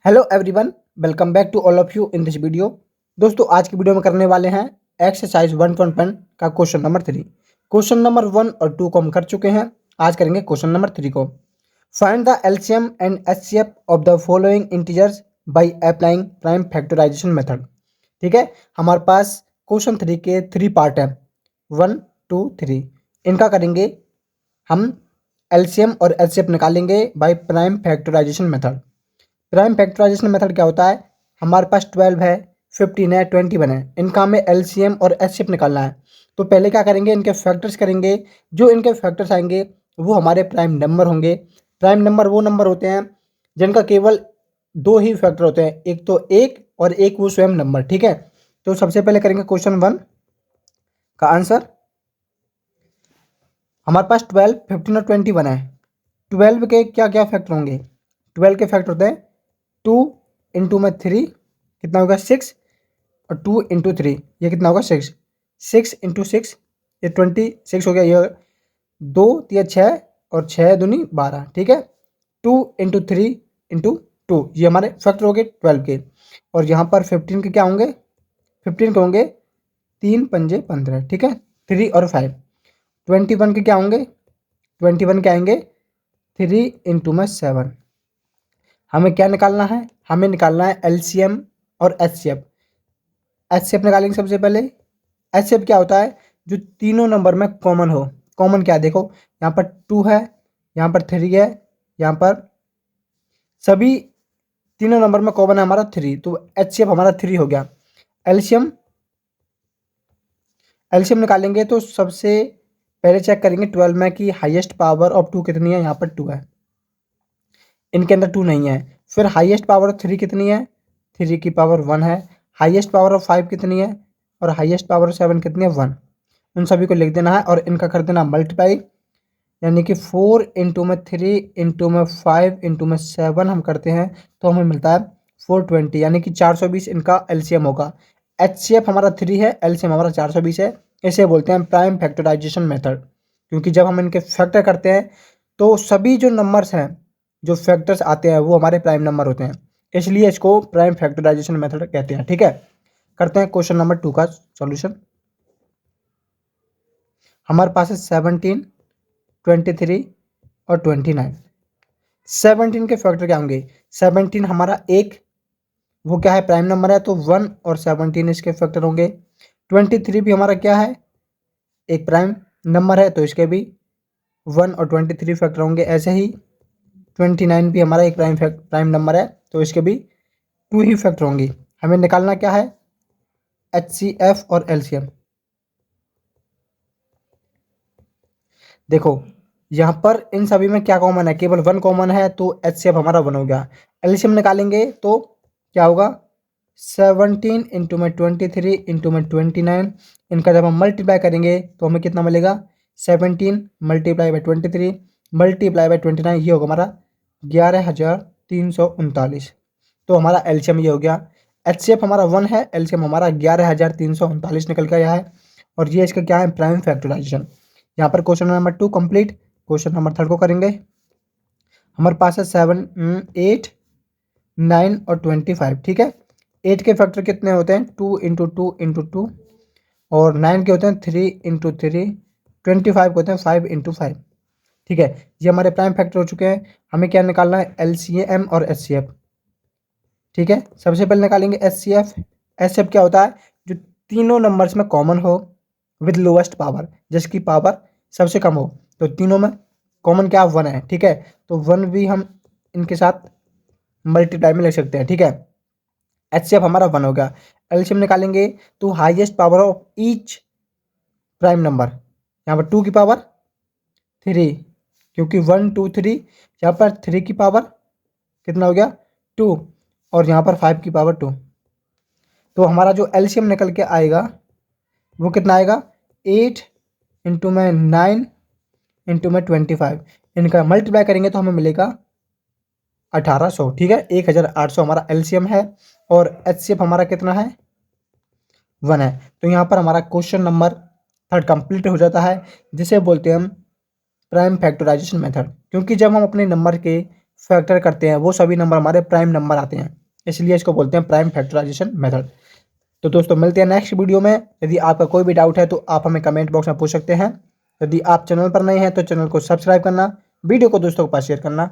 Hello everyone, welcome back to all of you in this video. दोस्तों, आज की video में करने वाले हैं एक्सरसाइज 1.1 का क्वेश्चन नंबर 3। क्वेश्चन नंबर 1 और 2 को हम कर चुके हैं। आज करेंगे क्वेश्चन नंबर 3 को। Find the LCM and HCF of the following integers by applying prime factorization method. ठीक है, हमारे पास क्वेश्चन 3 के 3 पार्ट हैं, 1, 2, 3। इनका करेंगे हम एलसीएम और एचसीएफ निकालेंगे by prime factorization method. Prime factorization method क्या होता है? हमारे पास 12 है, 15 है, 21 है, इनका हमें एलसीएम और एचसीएफ निकालना है। तो पहले क्या करेंगे, इनके फैक्टर्स करेंगे। जो इनके फैक्टर्स आएंगे वो हमारे प्राइम नंबर होंगे। प्राइम नंबर वो नंबर होते हैं जिनका केवल दो ही फैक्टर होते हैं, एक तो एक और एक वो स्वयं नंबर। ठीक है, तो सबसे पहले करेंगे क्वेश्चन 1 का आंसर। हमारे पास 12, 15 और 21 है। 12 के क्या क्या फैक्टर होंगे? 12 के फैक्टर होते हैं 2 इंटू में 3 कितना होगा 6, और 2 इंटू 3 ये कितना होगा 6। 6 इंटू 6 ये 26 हो गया। ये 2 3 6 और 6 दूनी 12। ठीक है, 2 इंटू 3 इंटू 2 ये हमारे फैक्टर हो गए 12 के। और यहाँ पर 15 के क्या होंगे? 15 के होंगे 3 पंजे 15। ठीक है, 3 और 5। 21 के क्या होंगे? 21 के आएंगे 3 इंटू में 7। हमें क्या निकालना है? हमें निकालना है एलसीएम और एचसीएफ। एचसीएफ निकालेंगे सबसे पहले। एचसीएफ क्या होता है? जो तीनों नंबर में कॉमन हो। कॉमन क्या है? देखो, यहाँ पर 2 है, यहाँ पर 3 है, यहाँ पर सभी तीनों नंबर में कॉमन है हमारा 3, तो एचसीएफ हमारा 3 हो गया। एलसीएम एलसीएम निकालेंगे तो सबसे पहले चेक करेंगे 12 में कि हाईएस्ट पावर ऑफ 2 कितनी है। यहाँ पर 2 है, इनके अंदर 2 नहीं है। फिर हाईएस्ट पावर ऑफ 3 कितनी है? 3 की पावर 1 है। हाईएस्ट पावर ऑफ 5 कितनी है? और हाईएस्ट पावर ऑफ 7 कितनी है? 1। उन सभी को लिख देना है और इनका कर देना मल्टीप्लाई, यानी कि 4 इंटू में 3 इंटू में 5 इंटू में 7 हम करते हैं तो हमें मिलता है 420, यानी कि 420 इनका एलसीएम होगा। एचसीएफ हमारा 3 है, एलसीएम हमारा 420 है। इसे बोलते हैं प्राइम फैक्टराइजेशन मेथड, क्योंकि जब हम इनके फैक्टर करते हैं तो सभी जो नंबर्स हैं, जो फैक्टर्स आते हैं वो हमारे प्राइम नंबर होते हैं, इसलिए इसको प्राइम फैक्टराइजेशन मेथड कहते हैं। ठीक है, करते हैं क्वेश्चन नंबर 2 का सॉल्यूशन। हमारे पास है 17, 23 और 29। 17 के फैक्टर क्या होंगे? 17 हमारा एक, वो क्या है? प्राइम नंबर है, तो 1 और 17 इसके फैक्टर होंगे। 23 भी हमारा क्या है? एक प्राइम नंबर है, तो इसके भी 1 और 23 फैक्टर होंगे। ऐसे ही 29 भी हमारा एक प्राइम नंबर है, तो इसके भी 2 ही फैक्टर होंगे। हमें निकालना क्या है? एचसीएफ और एलसीएम। देखो, यहाँ पर इन सभी में क्या कॉमन है? केवल 1 कॉमन है, तो एचसीएफ हमारा 1 हो गया। एलसीएम निकालेंगे तो क्या होगा? 17 इंटू में 23 इंटू में 29, इनका जब हम मल्टीप्लाई करेंगे तो हमें कितना मिलेगा? 17 मल्टीप्लाई बाई 23 मल्टीप्लाई बाई 29, ये होगा हमारा 11,339। तो हमारा एलसीएम ये हो गया। एचसीएफ हमारा 1 है, एलसीएम हमारा 11,339 निकल के आया है। और ये इसका क्या है? Prime factorization. यहाँ पर question number 2 complete. Question number 3 को करेंगे। हमारे पास है 7, 8, 9 और 25। ठीक है, 8 के फैक्टर कितने होते हैं? 2 इंटू 2 इंटू 2। और 9 के होते हैं 3 इंटू 3। 25 के होते हैं 5 इंटू 5। ठीक है, ये हमारे प्राइम फैक्टर हो चुके हैं। हमें क्या निकालना है? एलसीएम और एचसीएफ। ठीक है, सबसे पहले निकालेंगे एचसीएफ। एचसीएफ क्या होता है? जो तीनों नंबर्स में कॉमन हो विद लोवेस्ट पावर, जिसकी पावर सबसे कम हो। तो तीनों में कॉमन क्या? 1 है। ठीक है, तो 1 भी हम इनके साथ मल्टीप्लाई में लिख सकते हैं। ठीक है, एचसीएफ हमारा 1 हो गया। एलसीएम निकालेंगे तो highest power of each prime number, यहाँ पर 2 की पावर 3, क्योंकि 1 2 3, यहाँ पर 3 की पावर कितना हो गया? 2, और यहाँ पर 5 की पावर 2। तो हमारा जो एलसीएम निकल के आएगा वो कितना आएगा? 8 इंटू में 9 इंटू में 25। इनका मल्टीप्लाई करेंगे तो हमें मिलेगा 1800। ठीक है, 1800 हमारा एलसीएम है। और एचसीएफ हमारा कितना है? 1 है। तो यहाँ पर हमारा क्वेश्चन नंबर 3 कंप्लीट हो जाता है, जिसे बोलते हैं हम प्राइम फैक्टराइजेशन मेथड। क्योंकि जब हम अपने नंबर के फैक्टर करते हैं वो सभी नंबर हमारे प्राइम नंबर आते हैं, इसलिए इसको बोलते हैं प्राइम फैक्टराइजेशन मेथड। तो दोस्तों मिलते हैं नेक्स्ट वीडियो में। यदि आपका कोई भी डाउट है तो आप हमें कमेंट बॉक्स में पूछ सकते हैं। यदि आप चैनल पर नए हैं तो चैनल को सब्सक्राइब करना, वीडियो को दोस्तों के पास शेयर करना।